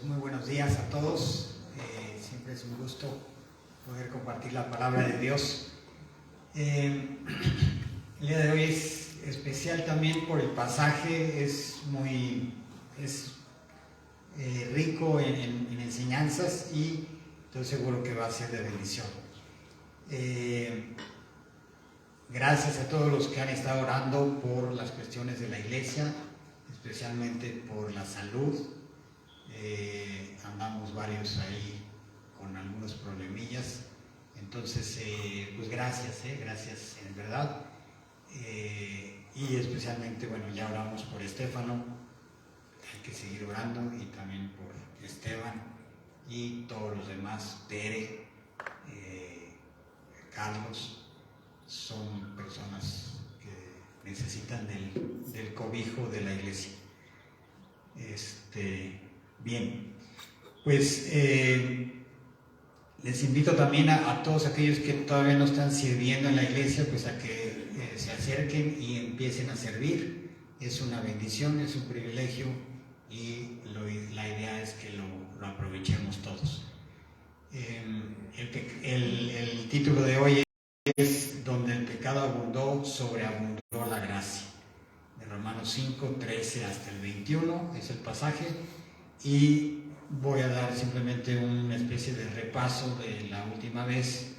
muy buenos días a todos. Siempre es un gusto poder compartir la palabra de Dios. El día de hoy es especial también por el pasaje, es rico en enseñanzas y estoy seguro que va a ser de bendición. Gracias a todos los que han estado orando por las cuestiones de la iglesia, especialmente por la salud. Andamos varios ahí con algunos problemillas, entonces pues gracias en verdad, y especialmente, bueno, ya oramos por Estefano, hay que seguir orando, y también por Esteban y todos los demás, Tere, Carlos. Son personas que necesitan del cobijo de la iglesia. Bien, pues les invito también a todos aquellos que todavía no están sirviendo en la iglesia, pues a que se acerquen y empiecen a servir. Es una bendición, es un privilegio, y la idea es que lo aprovechemos todos. El título de hoy es Donde el pecado abundó, sobreabundó la gracia. De Romanos 5, 13 hasta el 21 es el pasaje, y voy a dar simplemente una especie de repaso de la última vez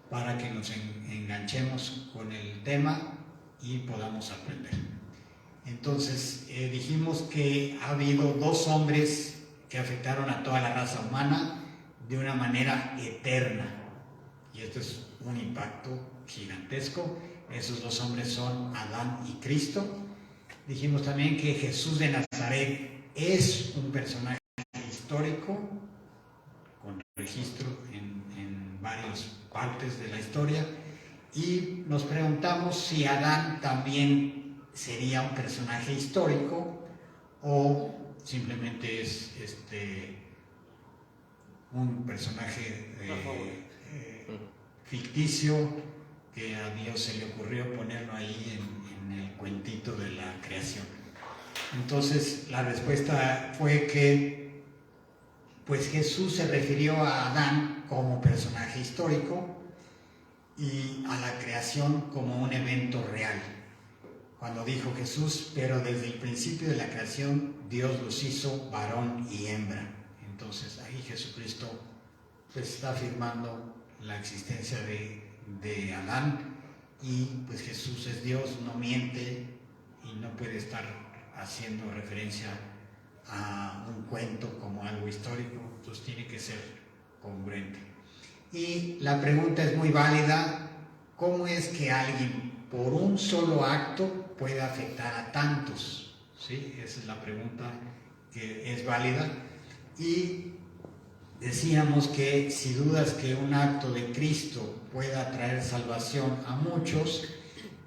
para que nos enganchemos con el tema y podamos aprender. Entonces, dijimos que ha habido dos hombres que afectaron a toda la raza humana de una manera eterna, y esto es un impacto gigantesco. Esos dos hombres son Adán y Cristo. Dijimos también que Jesús de Nazaret es un personaje histórico con registro en varias partes de la historia, y nos preguntamos si Adán también sería un personaje histórico o simplemente es un personaje ficticio que a Dios se le ocurrió ponerlo ahí en el cuentito de la creación. Entonces la respuesta fue que pues Jesús se refirió a Adán como personaje histórico y a la creación como un evento real. Cuando dijo Jesús, pero desde el principio de la creación Dios los hizo varón y hembra. Entonces ahí Jesucristo pues está afirmando la existencia de Adán, y pues Jesús es Dios, no miente y no puede estar haciendo referencia a un cuento como algo histórico, entonces tiene que ser congruente. Y la pregunta es muy válida: ¿cómo es que alguien por un solo acto puede afectar a tantos? ¿Sí? Esa es la pregunta que es válida. Y decíamos que si dudas que un acto de Cristo pueda traer salvación a muchos,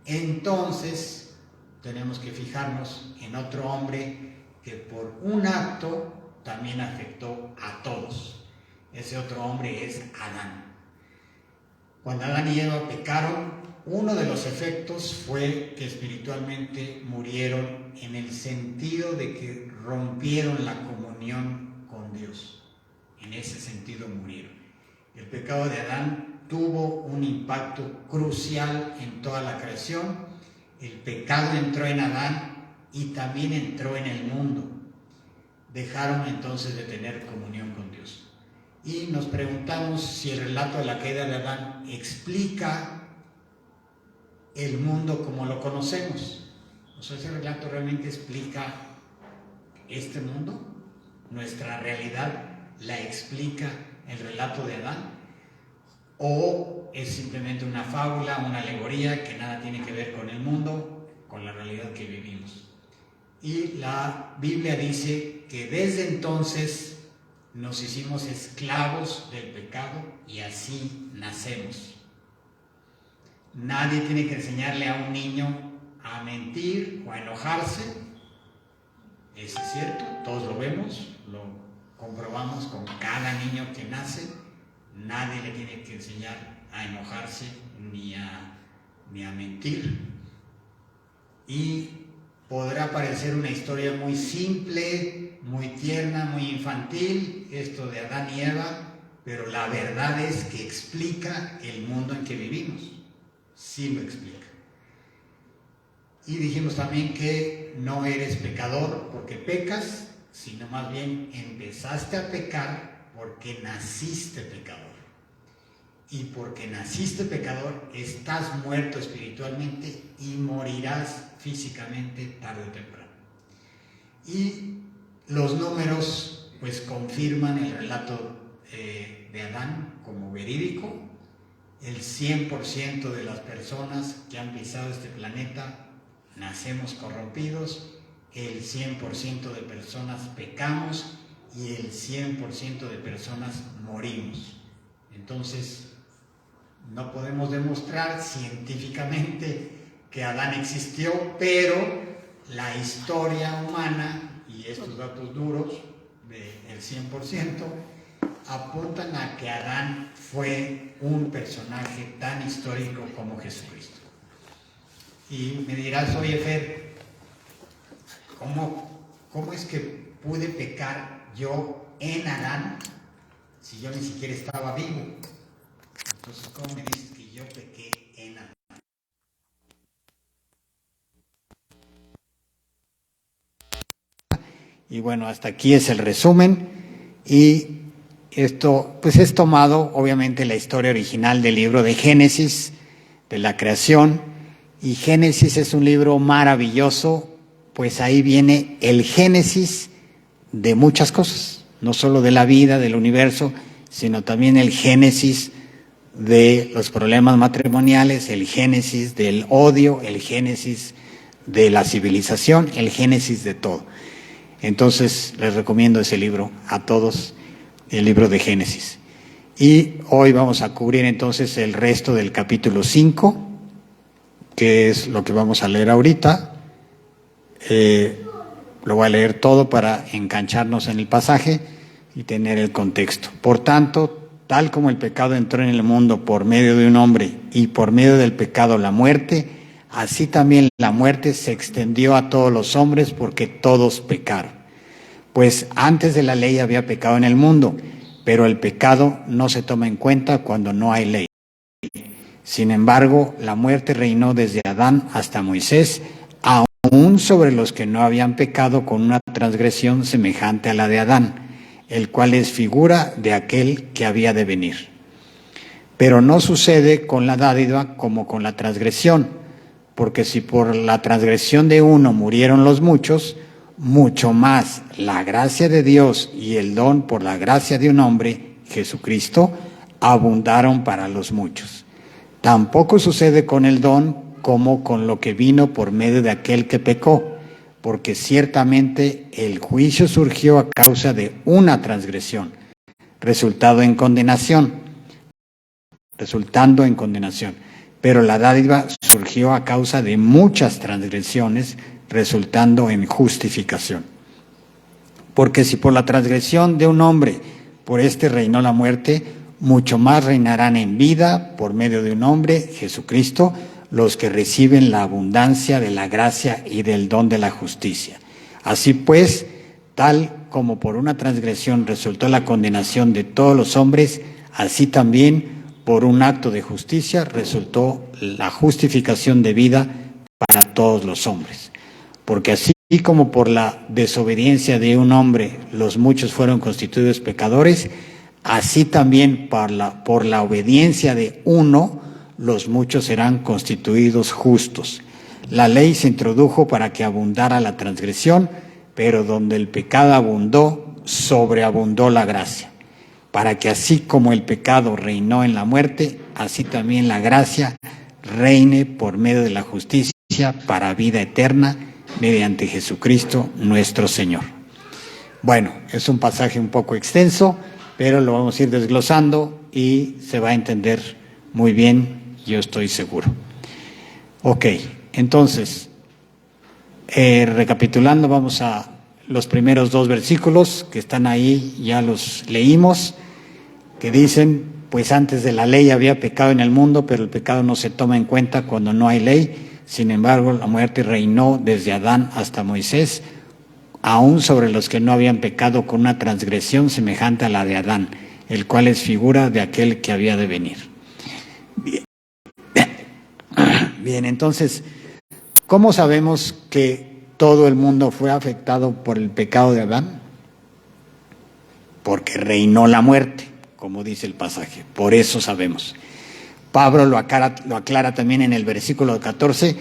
entonces tenemos que fijarnos en otro hombre que por un acto también afectó a todos. Ese otro hombre es Adán. Cuando Adán y Eva pecaron, uno de los efectos fue que espiritualmente murieron, en el sentido de que rompieron la comunión con Dios. En ese sentido murieron. El pecado de Adán tuvo un impacto crucial en toda la creación. El pecado entró en Adán y también entró en el mundo. Dejaron entonces de tener comunión con Dios. Y nos preguntamos si el relato de la caída de Adán explica el mundo como lo conocemos. O sea, ese relato realmente explica este mundo, nuestra realidad. ¿La explica el relato de Adán? ¿O es simplemente una fábula, una alegoría que nada tiene que ver con el mundo, con la realidad que vivimos? Y la Biblia dice que desde entonces nos hicimos esclavos del pecado y así nacemos. Nadie tiene que enseñarle a un niño a mentir o a enojarse. Eso es cierto, todos lo vemos, lo comprobamos con cada niño que nace. Nadie le tiene que enseñar a enojarse ni a mentir. Y podrá parecer una historia muy simple, muy tierna, muy infantil, esto de Adán y Eva, pero la verdad es que explica el mundo en que vivimos. Sí lo explica. Y dijimos también que no eres pecador porque pecas, sino más bien empezaste a pecar porque naciste pecador. Y porque naciste pecador, estás muerto espiritualmente y morirás físicamente tarde o temprano. Y los números pues confirman el relato de Adán como verídico. El 100% de las personas que han pisado este planeta nacemos corrompidos, el 100% de personas pecamos y el 100% de personas morimos. Entonces, no podemos demostrar científicamente que Adán existió, pero la historia humana y estos datos duros del 100% apuntan a que Adán fue un personaje tan histórico como Jesucristo. Y me dirás, oye Fer, ¿cómo es que pude pecar yo en Adán si yo ni siquiera estaba vivo? Entonces, ¿cómo me dices que yo pequé en Adán? Y bueno, hasta aquí es el resumen. Y esto pues es tomado obviamente la historia original del libro de Génesis, de la creación. Y Génesis es un libro maravilloso, pues ahí viene el génesis de muchas cosas, no solo de la vida, del universo, sino también el génesis de los problemas matrimoniales, el génesis del odio, el génesis de la civilización, el génesis de todo. Entonces les recomiendo ese libro a todos, el libro de Génesis. Y hoy vamos a cubrir entonces el resto del capítulo 5, que es lo que vamos a leer ahorita. Lo voy a leer todo para engancharnos en el pasaje y tener el contexto. Por tanto, tal como el pecado entró en el mundo por medio de un hombre y por medio del pecado la muerte, así también la muerte se extendió a todos los hombres porque todos pecaron. Pues antes de la ley había pecado en el mundo, pero el pecado no se toma en cuenta cuando no hay ley. Sin embargo, la muerte reinó desde Adán hasta Moisés, aún sobre los que no habían pecado con una transgresión semejante a la de Adán, el cual es figura de aquel que había de venir. Pero no sucede con la dádiva como con la transgresión, porque si por la transgresión de uno murieron los muchos, mucho más la gracia de Dios y el don por la gracia de un hombre, Jesucristo, abundaron para los muchos. Tampoco sucede con el don como con lo que vino por medio de aquel que pecó, porque ciertamente el juicio surgió a causa de una transgresión, resultando en condenación. Pero la dádiva surgió a causa de muchas transgresiones, resultando en justificación. Porque si por la transgresión de un hombre, por este reinó la muerte, mucho más reinarán en vida, por medio de un hombre, Jesucristo, los que reciben la abundancia de la gracia y del don de la justicia. Así pues, tal como por una transgresión resultó la condenación de todos los hombres, así también por un acto de justicia resultó la justificación de vida para todos los hombres. Porque así como por la desobediencia de un hombre los muchos fueron constituidos pecadores, así también por la obediencia de uno los muchos serán constituidos justos. La ley se introdujo para que abundara la transgresión, pero donde el pecado abundó, sobreabundó la gracia, para que así como el pecado reinó en la muerte, así también la gracia reine por medio de la justicia para vida eterna, mediante Jesucristo nuestro Señor. Bueno, es un pasaje un poco extenso, pero lo vamos a ir desglosando y se va a entender muy bien, yo estoy seguro. Ok, entonces, recapitulando, vamos a los primeros 2 versículos que están ahí, ya los leímos, que dicen, pues antes de la ley había pecado en el mundo, pero el pecado no se toma en cuenta cuando no hay ley, Sin embargo, la muerte reinó desde Adán hasta Moisés, aún sobre los que no habían pecado con una transgresión semejante a la de Adán, el cual es figura de aquel que había de venir. Bien, entonces, ¿cómo sabemos que todo el mundo fue afectado por el pecado de Adán? Porque reinó la muerte, como dice el pasaje. Por eso sabemos. Pablo lo aclara también en el versículo 14.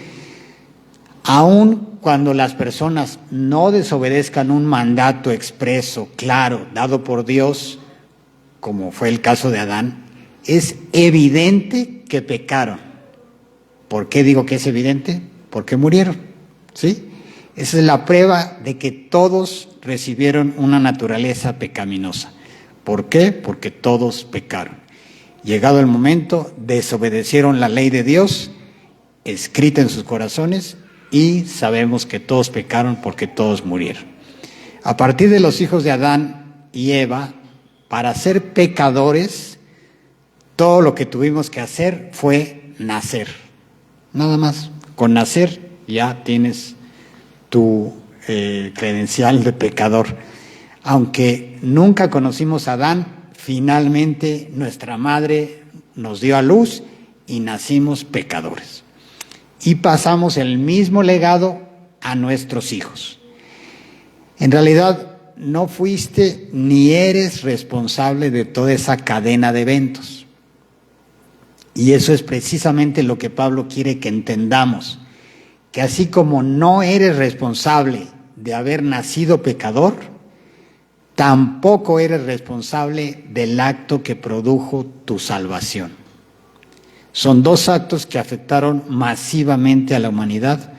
Aun cuando las personas no desobedezcan un mandato expreso, claro, dado por Dios, como fue el caso de Adán, es evidente que pecaron. ¿Por qué digo que es evidente? Porque murieron, ¿sí? Esa es la prueba de que todos recibieron una naturaleza pecaminosa. ¿Por qué? Porque todos pecaron. Llegado el momento, desobedecieron la ley de Dios, escrita en sus corazones, y sabemos que todos pecaron porque todos murieron. A partir de los hijos de Adán y Eva, para ser pecadores, todo lo que tuvimos que hacer fue nacer. Nada más. Con nacer ya tienes tu credencial de pecador. Aunque nunca conocimos a Adán, finalmente nuestra madre nos dio a luz y nacimos pecadores. Y pasamos el mismo legado a nuestros hijos. En realidad, no fuiste ni eres responsable de toda esa cadena de eventos. Y eso es precisamente lo que Pablo quiere que entendamos, que así como no eres responsable de haber nacido pecador, tampoco eres responsable del acto que produjo tu salvación. Son dos actos que afectaron masivamente a la humanidad.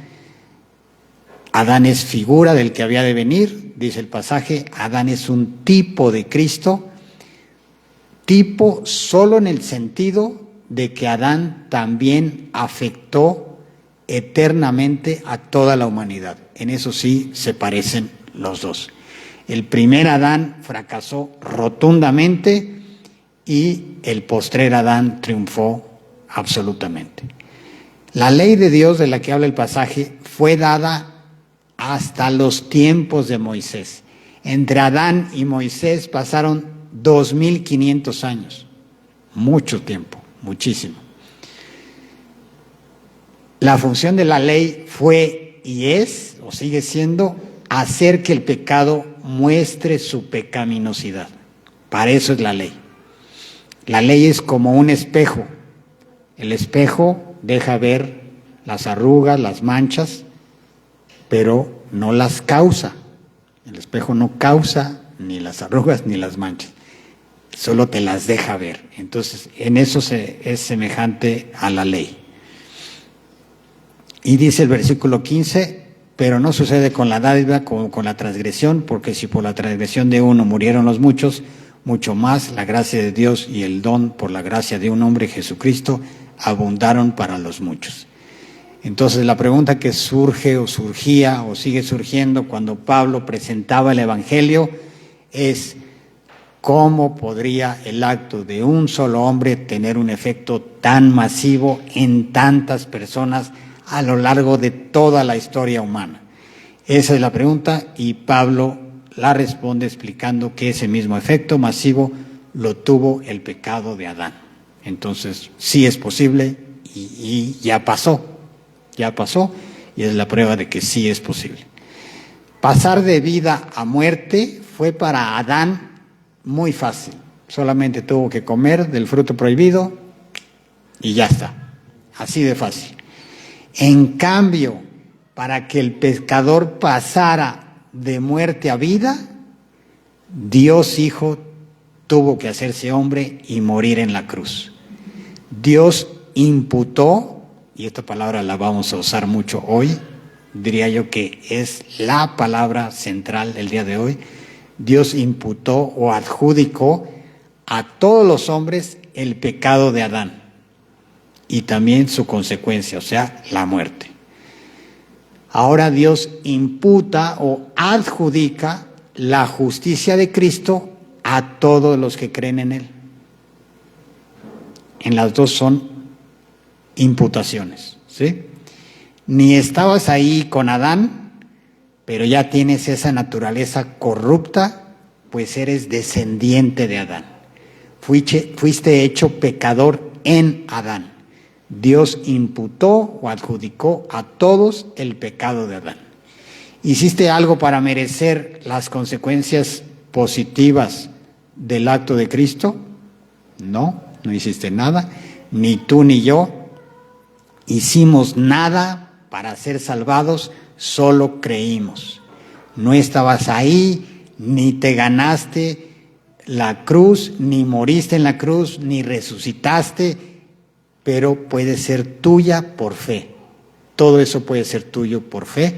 Adán es figura del que había de venir, dice el pasaje. Adán es un tipo de Cristo, tipo solo en el sentido de que Adán también afectó eternamente a toda la humanidad. En eso sí se parecen los dos. El primer Adán fracasó rotundamente y el postrer Adán triunfó absolutamente. La ley de Dios de la que habla el pasaje fue dada hasta los tiempos de Moisés. Entre Adán y Moisés pasaron 2500 años. Mucho tiempo, muchísimo. La función de la ley fue y es, o sigue siendo, hacer que el pecado muestre su pecaminosidad. Para eso es la ley. La ley es como un espejo. El espejo deja ver las arrugas, las manchas, pero no las causa. El espejo no causa ni las arrugas ni las manchas, solo te las deja ver. Entonces, en eso es semejante a la ley. Y dice el versículo 15, pero no sucede con la dádiva como con la transgresión, porque si por la transgresión de uno murieron los muchos, mucho más la gracia de Dios y el don por la gracia de un hombre, Jesucristo, abundaron para los muchos. Entonces la pregunta que surge o surgía o sigue surgiendo cuando Pablo presentaba el Evangelio es: ¿cómo podría el acto de un solo hombre tener un efecto tan masivo en tantas personas a lo largo de toda la historia humana? Esa es la pregunta y Pablo la responde explicando que ese mismo efecto masivo lo tuvo el pecado de Adán. Entonces sí es posible y ya pasó y es la prueba de que sí es posible. Pasar de vida a muerte fue para Adán muy fácil. Solamente tuvo que comer del fruto prohibido y ya está. Así de fácil. En cambio, para que el pecador pasara de muerte a vida, Dios Hijo tuvo que hacerse hombre y morir en la cruz. Dios imputó, y esta palabra la vamos a usar mucho hoy, diría yo que es la palabra central del día de hoy. Dios imputó o adjudicó a todos los hombres el pecado de Adán y también su consecuencia, o sea, la muerte. Ahora Dios imputa o adjudica la justicia de Cristo a todos los que creen en Él. En las dos son imputaciones, ¿sí? Ni estabas ahí con Adán, pero ya tienes esa naturaleza corrupta, pues eres descendiente de Adán. Fuiste hecho pecador en Adán. Dios imputó o adjudicó a todos el pecado de Adán. ¿Hiciste algo para merecer las consecuencias positivas del acto de Cristo? No, no hiciste nada, ni tú ni yo hicimos nada para ser salvados, solo creímos. No estabas ahí, ni te ganaste la cruz, ni moriste en la cruz, ni resucitaste, pero puede ser tuya por fe. Todo eso puede ser tuyo por fe.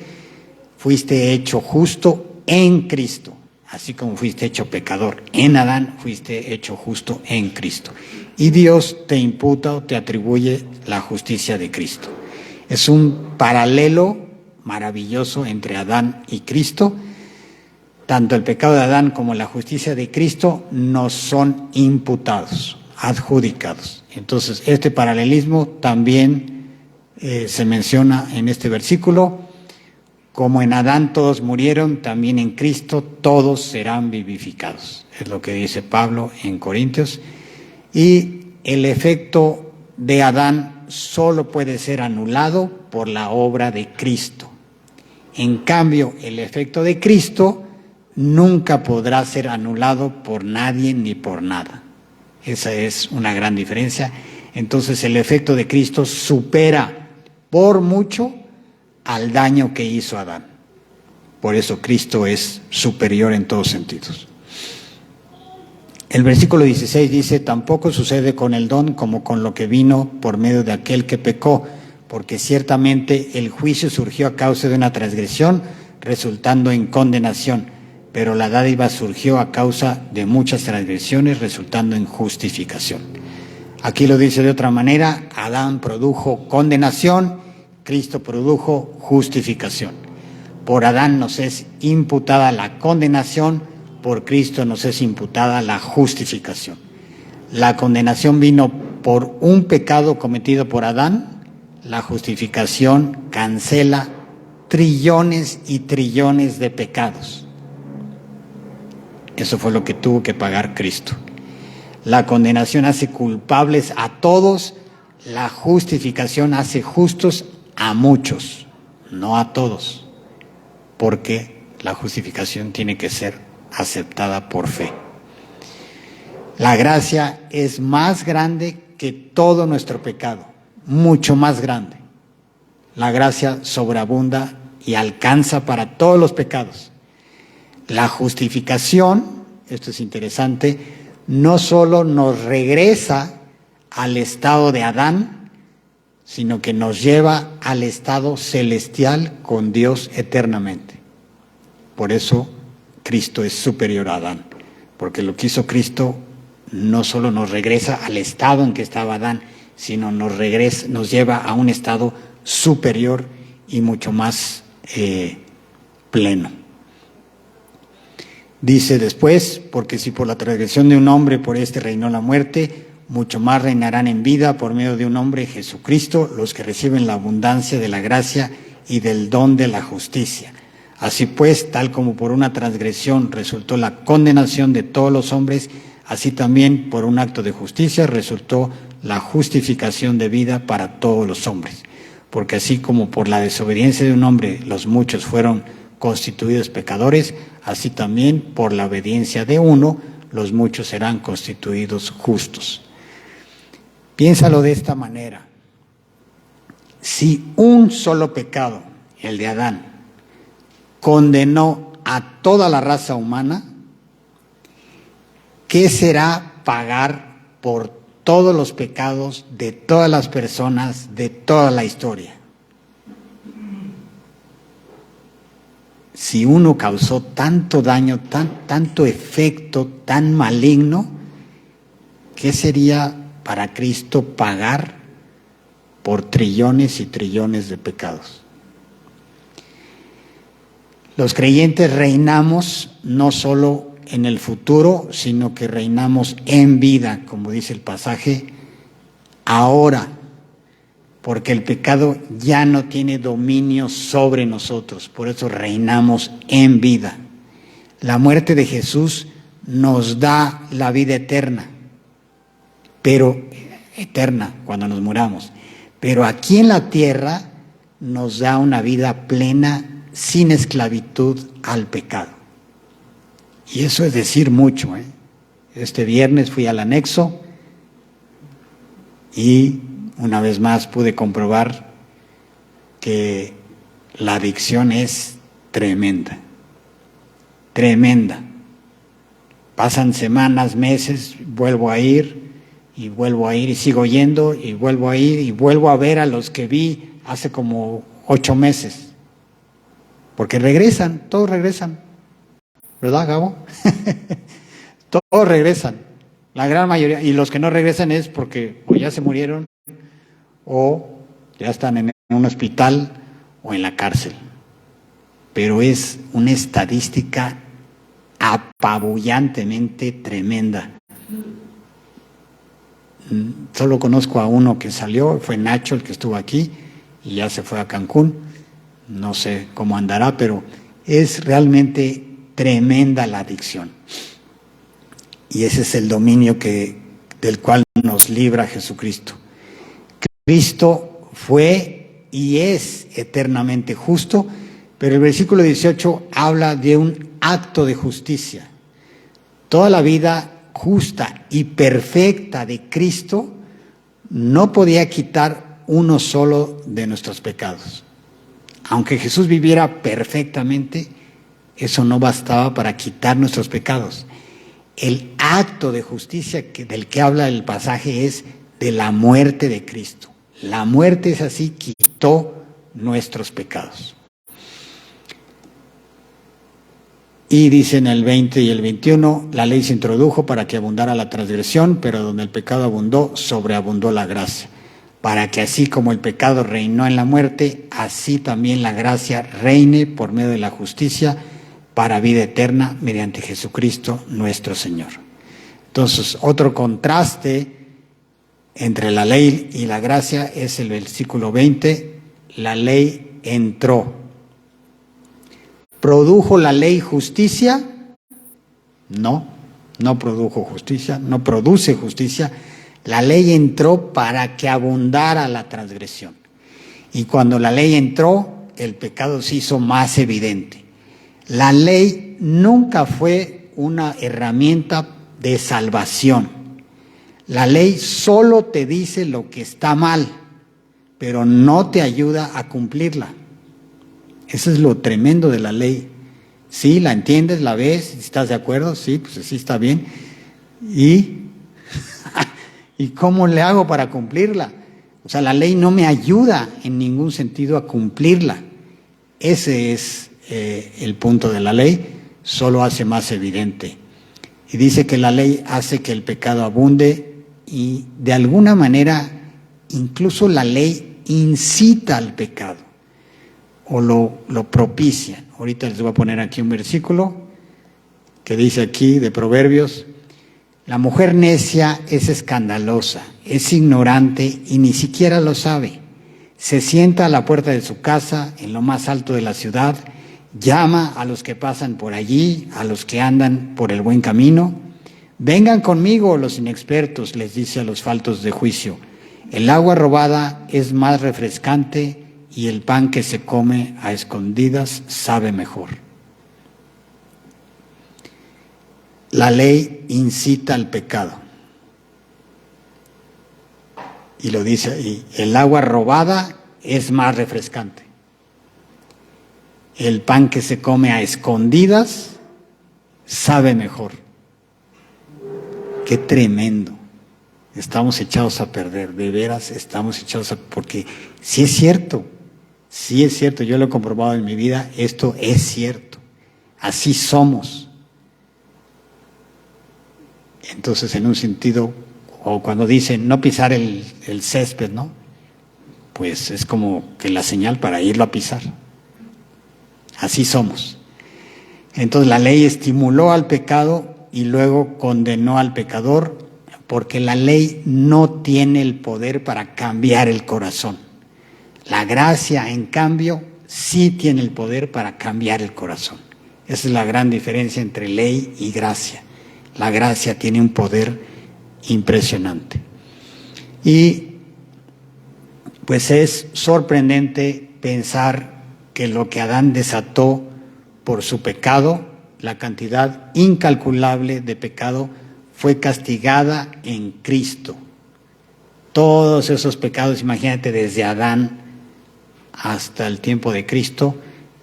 Fuiste hecho justo en Cristo, así como fuiste hecho pecador en Adán, fuiste hecho justo en Cristo. Y Dios te imputa o te atribuye la justicia de Cristo. Es un paralelo maravilloso entre Adán y Cristo. Tanto el pecado de Adán como la justicia de Cristo nos son imputados, adjudicados. Entonces, este paralelismo también se menciona en este versículo. Como en Adán todos murieron, también en Cristo todos serán vivificados. Es lo que dice Pablo en Corintios. Y el efecto de Adán solo puede ser anulado por la obra de Cristo. En cambio, el efecto de Cristo nunca podrá ser anulado por nadie ni por nada. Esa es una gran diferencia. Entonces, el efecto de Cristo supera por mucho al daño que hizo Adán. Por eso Cristo es superior en todos sentidos. El versículo 16 dice: tampoco sucede con el don como con lo que vino por medio de aquel que pecó, porque ciertamente el juicio surgió a causa de una transgresión, resultando en condenación, pero la dádiva surgió a causa de muchas transgresiones, resultando en justificación. Aquí lo dice de otra manera: Adán produjo condenación, Cristo produjo justificación. Por Adán nos es imputada la condenación, por Cristo nos es imputada la justificación. La condenación vino por un pecado cometido por Adán, la justificación cancela trillones y trillones de pecados. Eso fue lo que tuvo que pagar Cristo. La condenación hace culpables a todos, la justificación hace justos a muchos, no a todos, porque la justificación tiene que ser aceptada por fe. La gracia es más grande que todo nuestro pecado, mucho más grande. La gracia sobreabunda y alcanza para todos los pecados. La justificación, esto es interesante, no solo nos regresa al estado de Adán, sino que nos lleva al estado celestial con Dios eternamente. Por eso Cristo es superior a Adán, porque lo que hizo Cristo no solo nos regresa al estado en que estaba Adán, sino nos lleva a un estado superior y mucho más pleno. Dice después: porque si por la transgresión de un hombre por este reinó la muerte, mucho más reinarán en vida por medio de un hombre, Jesucristo, los que reciben la abundancia de la gracia y del don de la justicia. Así pues, tal como por una transgresión resultó la condenación de todos los hombres, así también por un acto de justicia resultó la justificación de vida para todos los hombres. Porque así como por la desobediencia de un hombre los muchos fueron constituidos pecadores, así también por la obediencia de uno los muchos serán constituidos justos. Piénsalo de esta manera: si un solo pecado, el de Adán, condenó a toda la raza humana, ¿qué será pagar por todos los pecados de todas las personas de toda la historia? Si uno causó tanto daño, tanto efecto tan maligno, ¿qué sería para Cristo pagar por trillones y trillones de pecados? Los creyentes reinamos no solo en el futuro, sino que reinamos en vida, como dice el pasaje, ahora, porque el pecado ya no tiene dominio sobre nosotros, por eso reinamos en vida. La muerte de Jesús nos da la vida eterna, pero eterna cuando nos muramos. Pero aquí en la tierra nos da una vida plena sin esclavitud al pecado. Y eso es decir mucho, ¿eh? Este viernes fui al anexo y una vez más pude comprobar que la adicción es tremenda, tremenda. Pasan semanas, meses, vuelvo a ir y sigo yendo y vuelvo a ir y vuelvo a ver a los que vi hace como 8 meses. Porque regresan, todos regresan. ¿Verdad, Gabo? Todos regresan. La gran mayoría. Y los que no regresan es porque o ya se murieron o ya están en un hospital o en la cárcel. Pero es una estadística apabullantemente tremenda. Solo conozco a uno que salió, fue Nacho el que estuvo aquí y ya se fue a Cancún. No sé cómo andará, pero es realmente tremenda la adicción. Y ese es el dominio del cual nos libra Jesucristo. Cristo fue y es eternamente justo, pero el versículo 18 habla de un acto de justicia. Toda la vida justa y perfecta de Cristo no podía quitar uno solo de nuestros pecados. Aunque Jesús viviera perfectamente, eso no bastaba para quitar nuestros pecados. El acto de justicia del que habla el pasaje es de la muerte de Cristo. La muerte es así, quitó nuestros pecados. Y dice en el 20 y el 21, la ley se introdujo para que abundara la transgresión, pero donde el pecado abundó, sobreabundó la gracia. Para que así como el pecado reinó en la muerte, así también la gracia reine por medio de la justicia para vida eterna mediante Jesucristo nuestro Señor. Entonces, otro contraste entre la ley y la gracia es el versículo 20, la ley entró. ¿Produjo la ley justicia? No, no produjo justicia, no produce justicia. La ley entró para que abundara la transgresión. Y cuando la ley entró, el pecado se hizo más evidente. La ley nunca fue una herramienta de salvación. La ley solo te dice lo que está mal, pero no te ayuda a cumplirla. Eso es lo tremendo de la ley. Sí, la entiendes, la ves, ¿estás de acuerdo? Sí, pues sí está bien. ¿Y cómo le hago para cumplirla? O sea, la ley no me ayuda en ningún sentido a cumplirla. Ese es el punto de la ley, solo hace más evidente. Y dice que la ley hace que el pecado abunde y de alguna manera incluso la ley incita al pecado o lo propicia. Ahorita les voy a poner aquí un versículo que dice aquí de Proverbios: la mujer necia es escandalosa, es ignorante y ni siquiera lo sabe. Se sienta a la puerta de su casa, en lo más alto de la ciudad, llama a los que pasan por allí, a los que andan por el buen camino. Vengan conmigo los inexpertos, les dice a los faltos de juicio. El agua robada es más refrescante y el pan que se come a escondidas sabe mejor. La ley incita al pecado. Y lo dice ahí, el agua robada es más refrescante. El pan que se come a escondidas sabe mejor. Qué tremendo. Estamos echados a perder, de veras estamos echados a... Porque sí es cierto, yo lo he comprobado en mi vida, esto es cierto. Así somos. Entonces, en un sentido, o cuando dicen no pisar el césped, ¿no? Pues es como que la señal para irlo a pisar. Así somos. Entonces la ley estimuló al pecado y luego condenó al pecador, porque la ley no tiene el poder para cambiar el corazón. La gracia, en cambio, sí tiene el poder para cambiar el corazón. Esa es la gran diferencia entre ley y gracia. La gracia tiene un poder impresionante. Y pues es sorprendente pensar que lo que Adán desató por su pecado, la cantidad incalculable de pecado, fue castigada en Cristo. Todos esos pecados, imagínate, desde Adán hasta el tiempo de Cristo,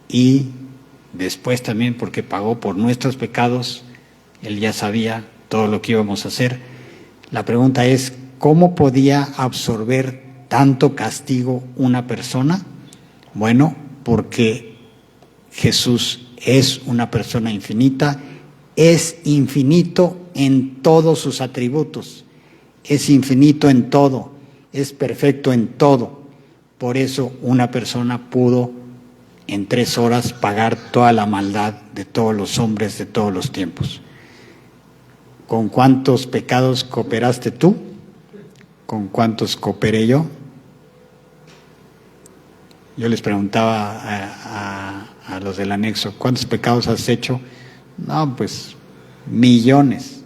y después también porque pagó por nuestros pecados. Él ya sabía todo lo que íbamos a hacer. La pregunta es, ¿cómo podía absorber tanto castigo una persona? Bueno, porque Jesús es una persona infinita, es infinito en todos sus atributos, es infinito en todo, es perfecto en todo. Por eso una persona pudo en 3 horas pagar toda la maldad de todos los hombres de todos los tiempos. ¿Con cuántos pecados cooperaste tú? ¿Con cuántos cooperé yo? Yo les preguntaba a los del anexo, ¿cuántos pecados has hecho? No, pues millones.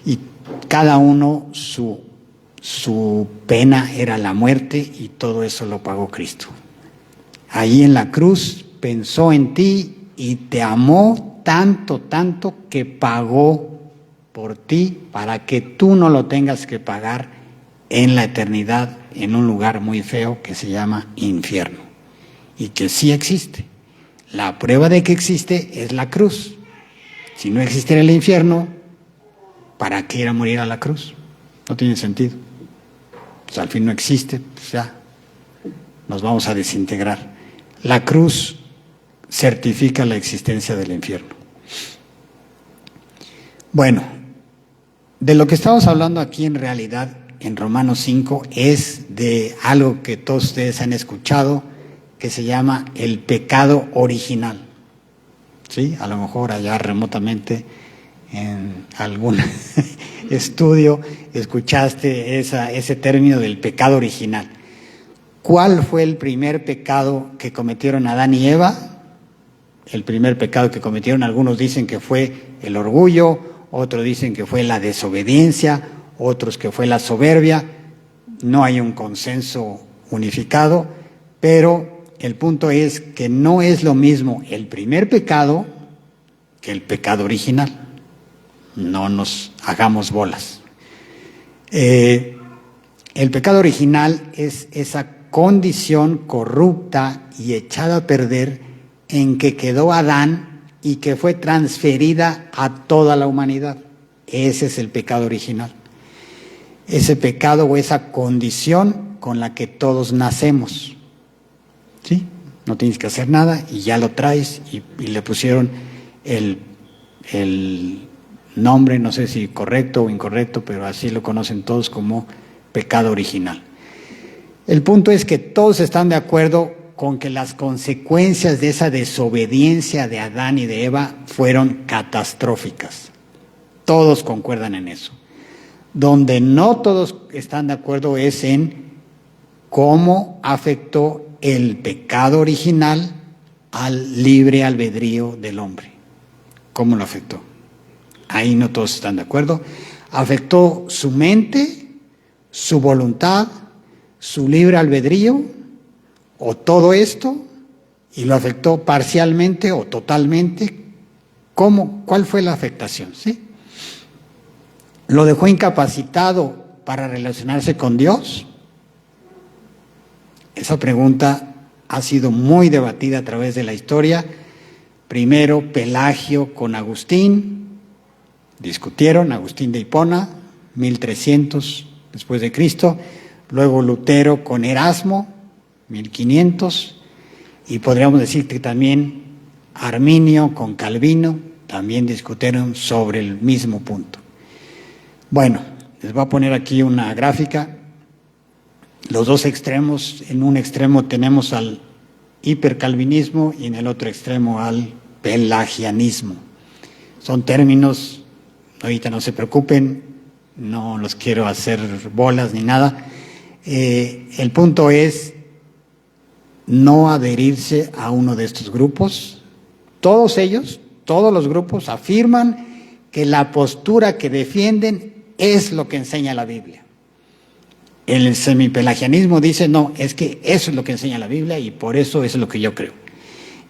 Y cada uno su pena era la muerte, y todo eso lo pagó Cristo. Ahí en la cruz pensó en ti y te amó tanto que pagó por ti para que tú no lo tengas que pagar en la eternidad, en un lugar muy feo que se llama infierno, y que sí existe. La prueba de que existe es la cruz. Si no existiera el infierno, ¿para qué ir a morir a la cruz? No tiene sentido. Pues al fin no existe, pues ya nos vamos a desintegrar. La cruz certifica la existencia del infierno. Bueno, de lo que estamos hablando aquí en realidad en Romanos 5 es de algo que todos ustedes han escuchado, que se llama el pecado original. ¿Sí? A lo mejor allá remotamente en algún estudio escuchaste ese término del pecado original. ¿Cuál fue el primer pecado que cometieron Adán y Eva? El primer pecado que cometieron, algunos dicen que fue el orgullo, otros dicen que fue la desobediencia, otros que fue la soberbia. No hay un consenso unificado, pero el punto es que no es lo mismo el primer pecado que el pecado original. No nos hagamos bolas. El pecado original es esa condición corrupta y echada a perder en que quedó Adán y que fue transferida a toda la humanidad. Ese es el pecado original. Ese pecado o esa condición con la que todos nacemos. ¿Sí? No tienes que hacer nada y ya lo traes, y le pusieron el nombre, no sé si correcto o incorrecto, pero así lo conocen todos como pecado original. El punto es que todos están de acuerdo con que las consecuencias de esa desobediencia de Adán y de Eva fueron catastróficas. Todos concuerdan en eso. Donde no todos están de acuerdo es en cómo afectó el pecado original al libre albedrío del hombre. ¿Cómo lo afectó? Ahí no todos están de acuerdo. Afectó su mente, su voluntad, su libre albedrío, o todo esto, y lo afectó parcialmente o totalmente. ¿Cómo? ¿Cuál fue la afectación? ¿Sí? ¿Lo dejó incapacitado para relacionarse con Dios? Esa pregunta ha sido muy debatida a través de la historia. Primero Pelagio con Agustín, discutieron, Agustín de Hipona, 1300 después de Cristo. Luego Lutero con Erasmo, 1500, y podríamos decir que también Arminio con Calvino también discutieron sobre el mismo punto. Bueno, les voy a poner aquí una gráfica. Los dos extremos, en un extremo tenemos al hipercalvinismo y en el otro extremo al pelagianismo. Son términos, ahorita no se preocupen, no los quiero hacer bolas ni nada. El punto es no adherirse a uno de estos grupos. Todos ellos, todos los grupos afirman que la postura que defienden es lo que enseña la Biblia. El semipelagianismo dice, no, es que eso es lo que enseña la Biblia y por eso es lo que yo creo.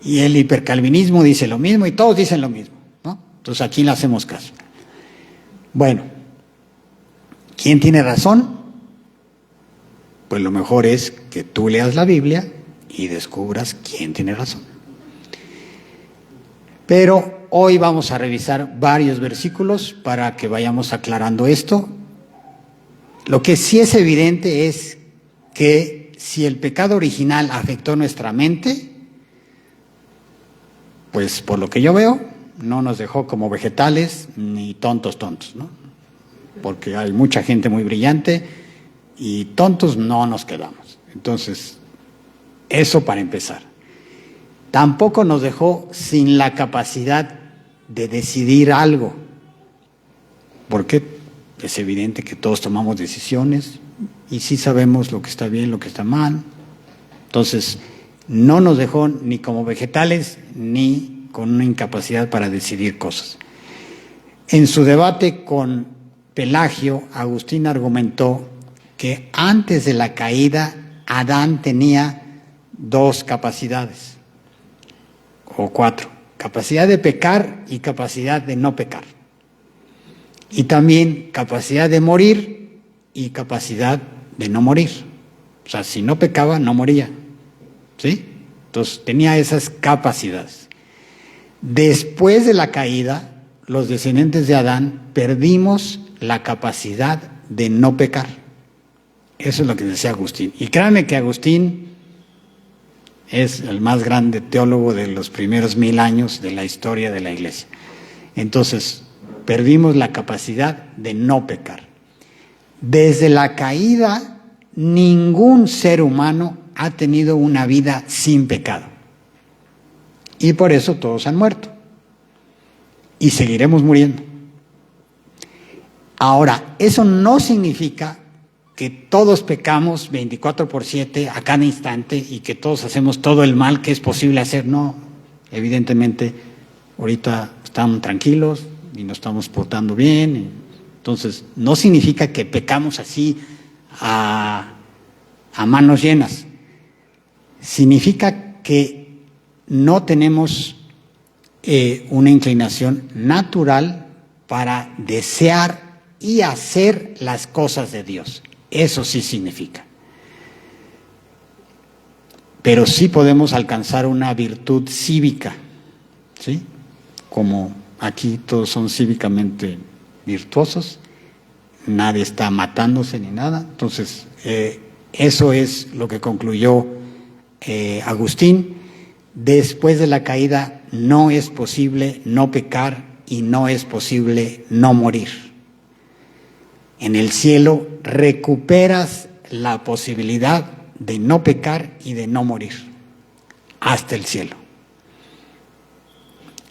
Y el hipercalvinismo dice lo mismo y todos dicen lo mismo, ¿no? Entonces aquí le hacemos caso. Bueno, ¿quién tiene razón? Pues lo mejor es que tú leas la Biblia y descubras quién tiene razón. Pero hoy vamos a revisar varios versículos para que vayamos aclarando esto. Lo que sí es evidente es que si el pecado original afectó nuestra mente, pues por lo que yo veo, no nos dejó como vegetales ni tontos, ¿no? Porque hay mucha gente muy brillante y tontos no nos quedamos. Entonces, eso para empezar. Tampoco nos dejó sin la capacidad de decidir algo, porque es evidente que todos tomamos decisiones y sí sabemos lo que está bien, lo que está mal. Entonces, no nos dejó ni como vegetales ni con una incapacidad para decidir cosas. En su debate con Pelagio, Agustín argumentó que antes de la caída Adán tenía 2 capacidades, o 4, capacidad de pecar y capacidad de no pecar. Y también capacidad de morir y capacidad de no morir. O sea, si no pecaba, no moría. ¿Sí? Entonces tenía esas capacidades. Después de la caída, los descendientes de Adán perdimos la capacidad de no pecar. Eso es lo que decía Agustín. Y créanme que Agustín es el más grande teólogo de los primeros 1000 años de la historia de la Iglesia. Entonces, perdimos la capacidad de no pecar. Desde la caída, ningún ser humano ha tenido una vida sin pecado. Y por eso todos han muerto. Y seguiremos muriendo. Ahora, eso no significa que todos pecamos 24/7 a cada instante y que todos hacemos todo el mal que es posible hacer. No, evidentemente, ahorita estamos tranquilos y nos estamos portando bien. Entonces, no significa que pecamos así a manos llenas. Significa que no tenemos una inclinación natural para desear y hacer las cosas de Dios. Eso sí significa. Pero sí podemos alcanzar una virtud cívica, ¿sí? Como aquí todos son cívicamente virtuosos, nadie está matándose ni nada. Entonces, eso es lo que concluyó Agustín. Después de la caída no es posible no pecar y no es posible no morir. En el cielo recuperas la posibilidad de no pecar y de no morir hasta el cielo.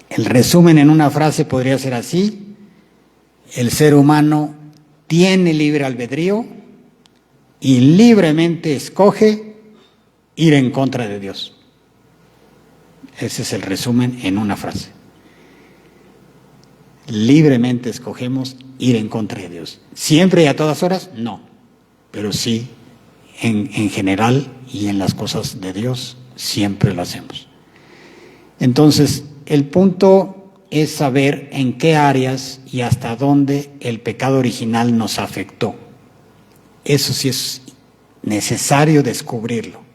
El resumen en una frase podría ser así: el ser humano tiene libre albedrío y libremente escoge ir en contra de Dios. Ese es el resumen en una frase. Libremente escogemos ir en contra de Dios. ¿Siempre y a todas horas? No. Pero sí, en general y en las cosas de Dios, siempre lo hacemos. Entonces, el punto es saber en qué áreas y hasta dónde el pecado original nos afectó. Eso sí es necesario descubrirlo.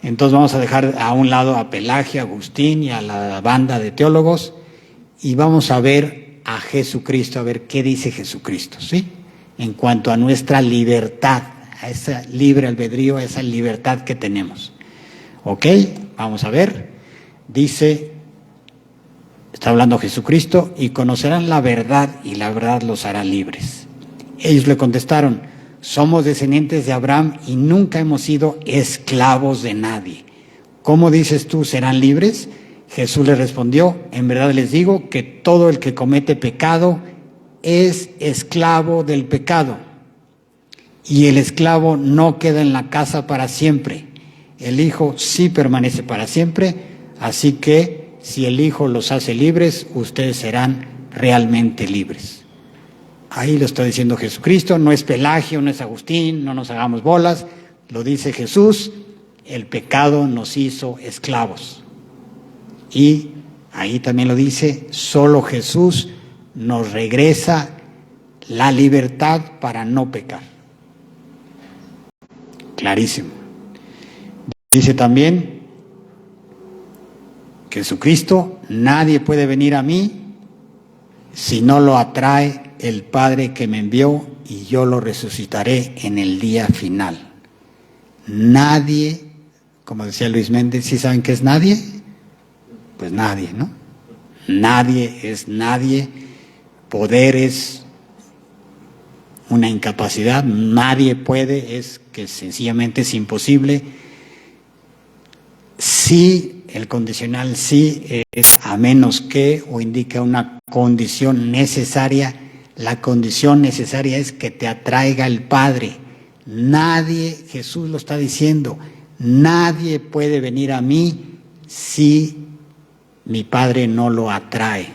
Entonces vamos a dejar a un lado a Pelagio, a Agustín y a la banda de teólogos y vamos a ver a Jesucristo, a ver qué dice Jesucristo, ¿sí? En cuanto a nuestra libertad, a esa libre albedrío, a esa libertad que tenemos. ¿Ok? Vamos a ver. Dice, está hablando Jesucristo, y conocerán la verdad y la verdad los hará libres. Ellos le contestaron: somos descendientes de Abraham y nunca hemos sido esclavos de nadie. ¿Cómo dices tú, serán libres? Jesús le respondió: en verdad les digo que todo el que comete pecado es esclavo del pecado, y el esclavo no queda en la casa para siempre. El Hijo sí permanece para siempre, así que si el Hijo los hace libres, ustedes serán realmente libres. Ahí lo está diciendo Jesucristo, no es Pelagio, no es Agustín, no nos hagamos bolas, lo dice Jesús, el pecado nos hizo esclavos. Y ahí también lo dice, solo Jesús nos regresa la libertad para no pecar. Clarísimo. Dice también Jesucristo, nadie puede venir a mí si no lo atrae el Padre que me envió, y yo lo resucitaré en el día final. Nadie, como decía Luis Méndez, ¿sí saben qué es nadie? Pues nadie, ¿no? Nadie es nadie. Poder es una incapacidad, nadie puede, es que sencillamente es imposible. Sí, el condicional sí es a menos que, o indica una condición necesaria. La condición necesaria es que te atraiga el Padre. Nadie, Jesús lo está diciendo, nadie puede venir a mí si mi Padre no lo atrae.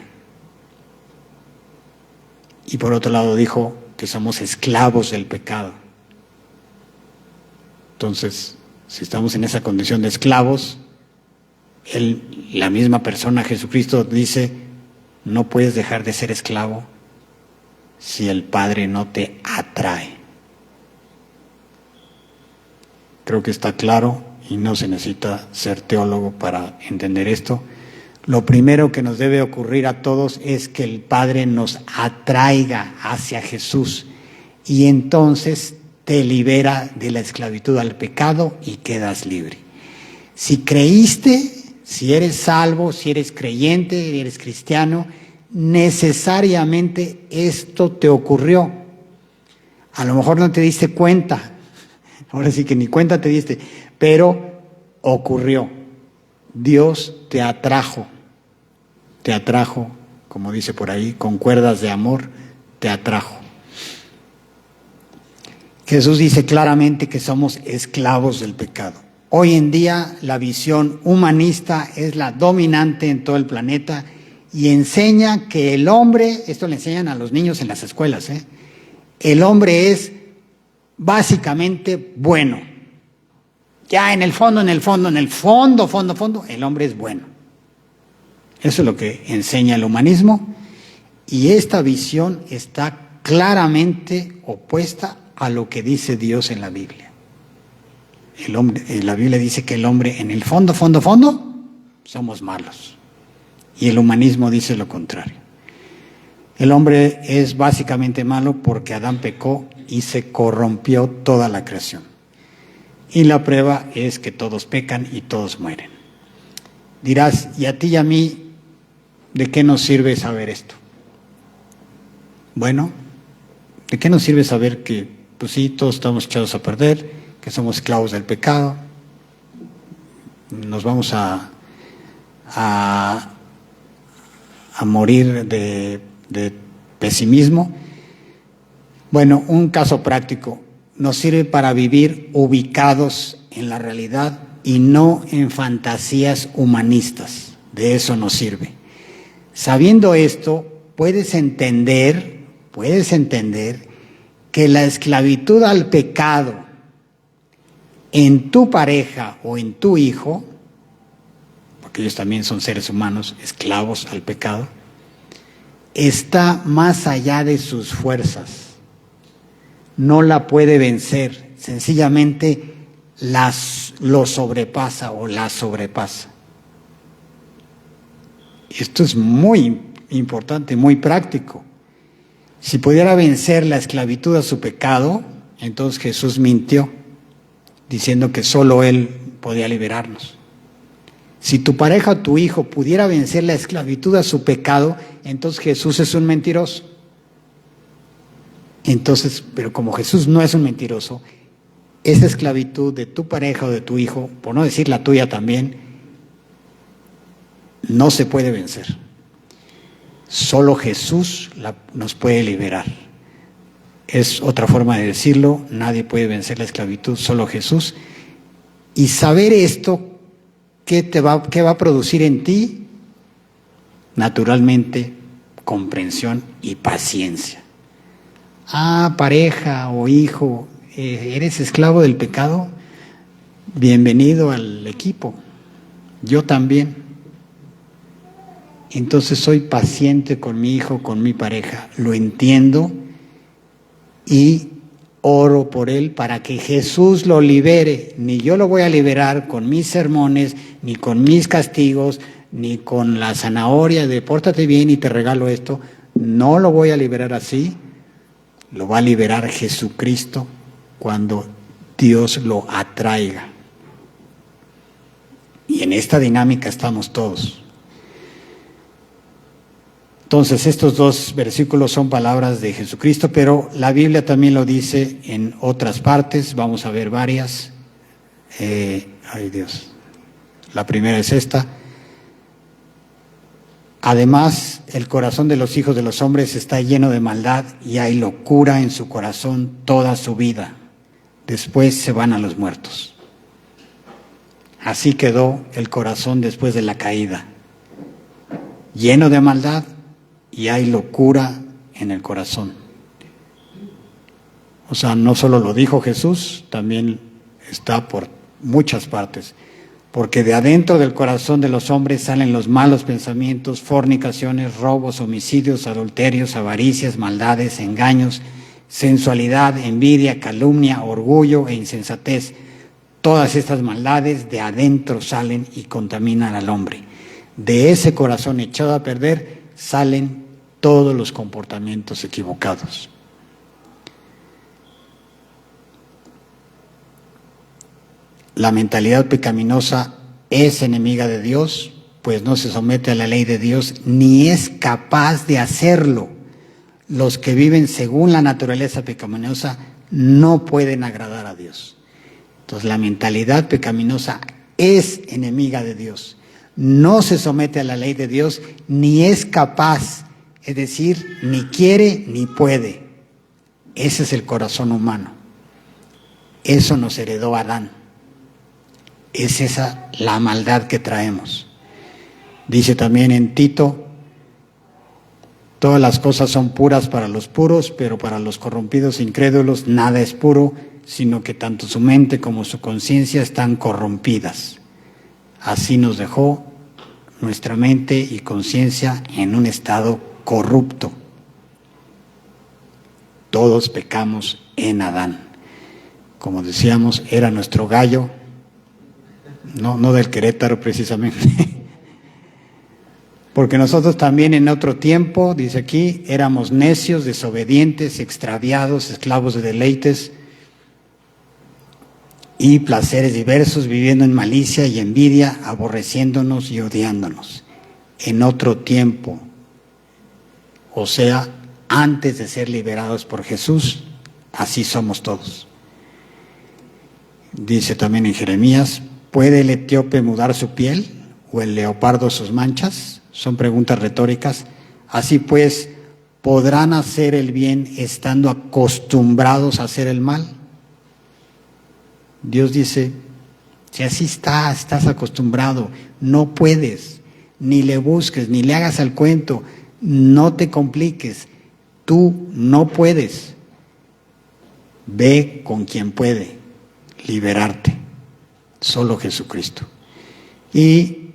Y por otro lado dijo que somos esclavos del pecado. Entonces, si estamos en esa condición de esclavos, la misma persona, Jesucristo, dice, no puedes dejar de ser esclavo si el Padre no te atrae. Creo que está claro y no se necesita ser teólogo para entender esto. Lo primero que nos debe ocurrir a todos es que el Padre nos atraiga hacia Jesús, y entonces te libera de la esclavitud al pecado y quedas libre. Si creíste, si eres salvo, si eres creyente, eres cristiano, necesariamente esto te ocurrió. A lo mejor no te diste cuenta, ahora sí que ni cuenta te diste, pero ocurrió. Dios te atrajo, como dice por ahí, con cuerdas de amor, te atrajo. Jesús dice claramente que somos esclavos del pecado. Hoy en día la visión humanista es la dominante en todo el planeta y enseña que el hombre, esto le enseñan a los niños en las escuelas, el hombre es básicamente bueno. Ya en el fondo, el hombre es bueno. Eso es lo que enseña el humanismo, y esta visión está claramente opuesta a lo que dice Dios en la Biblia. El hombre, la Biblia dice que el hombre en el fondo, somos malos. Y el humanismo dice lo contrario. El hombre es básicamente malo porque Adán pecó y se corrompió toda la creación. Y la prueba es que todos pecan y todos mueren. Dirás, ¿y a ti y a mí de qué nos sirve saber esto? Bueno, ¿de qué nos sirve saber que, pues sí, todos estamos echados a perder, que somos esclavos del pecado, nos vamos a morir de pesimismo? Bueno, un caso práctico. Nos sirve para vivir ubicados en la realidad y no en fantasías humanistas. De eso nos sirve. Sabiendo esto, puedes entender que la esclavitud al pecado en tu pareja o en tu hijo, porque ellos también son seres humanos, esclavos al pecado, está más allá de sus fuerzas. No la puede vencer, sencillamente lo sobrepasa o la sobrepasa. Esto es muy importante, muy práctico. Si pudiera vencer la esclavitud a su pecado, entonces Jesús mintió, diciendo que solo Él podía liberarnos. Si tu pareja o tu hijo pudiera vencer la esclavitud a su pecado, entonces Jesús es un mentiroso. Entonces, pero como Jesús no es un mentiroso, esa esclavitud de tu pareja o de tu hijo, por no decir la tuya también, no se puede vencer. Solo Jesús nos puede liberar. Es otra forma de decirlo, nadie puede vencer la esclavitud, solo Jesús. Y saber esto, ¿qué va a producir en ti? Naturalmente, comprensión y paciencia. Pareja o hijo, ¿eres esclavo del pecado? Bienvenido al equipo. Yo también. Entonces soy paciente con mi hijo, con mi pareja. Lo entiendo y oro por él para que Jesús lo libere. Ni yo lo voy a liberar con mis sermones, ni con mis castigos, ni con la zanahoria de pórtate bien y te regalo esto. No lo voy a liberar así. Lo va a liberar Jesucristo cuando Dios lo atraiga. Y en esta dinámica estamos todos. Entonces, estos dos versículos son palabras de Jesucristo, pero la Biblia también lo dice en otras partes. Vamos a ver varias. Ay Dios. La primera es esta. Además, el corazón de los hijos de los hombres está lleno de maldad y hay locura en su corazón toda su vida. Después se van a los muertos. Así quedó el corazón después de la caída. Lleno de maldad y hay locura en el corazón. O sea, no solo lo dijo Jesús, también está por muchas partes. Porque de adentro del corazón de los hombres salen los malos pensamientos, fornicaciones, robos, homicidios, adulterios, avaricias, maldades, engaños, sensualidad, envidia, calumnia, orgullo e insensatez. Todas estas maldades de adentro salen y contaminan al hombre. De ese corazón echado a perder salen todos los comportamientos equivocados. La mentalidad pecaminosa es enemiga de Dios, pues no se somete a la ley de Dios ni es capaz de hacerlo. Los que viven según la naturaleza pecaminosa no pueden agradar a Dios. Entonces la mentalidad pecaminosa es enemiga de Dios. No se somete a la ley de Dios ni es capaz, es decir, ni quiere ni puede. Ese es el corazón humano. Eso nos heredó Adán. Es esa la maldad que traemos. Dice también en Tito, todas las cosas son puras para los puros, pero para los corrompidos incrédulos nada es puro, sino que tanto su mente como su conciencia están corrompidas. Así nos dejó nuestra mente y conciencia en un estado corrupto. Todos pecamos en Adán. Como decíamos, era nuestro gallo, no del Querétaro precisamente. Porque nosotros también en otro tiempo, dice aquí, éramos necios, desobedientes, extraviados, esclavos de deleites y placeres diversos, viviendo en malicia y envidia, aborreciéndonos y odiándonos. En otro tiempo, o sea, antes de ser liberados por Jesús, así somos todos. Dice también en Jeremías, ¿puede el etíope mudar su piel o el leopardo sus manchas? Son preguntas retóricas. Así pues, ¿podrán hacer el bien estando acostumbrados a hacer el mal? Dios dice, si así estás acostumbrado, no puedes, ni le busques, ni le hagas al cuento, no te compliques, tú no puedes. Ve con quien puede liberarte, solo Jesucristo. ¿Y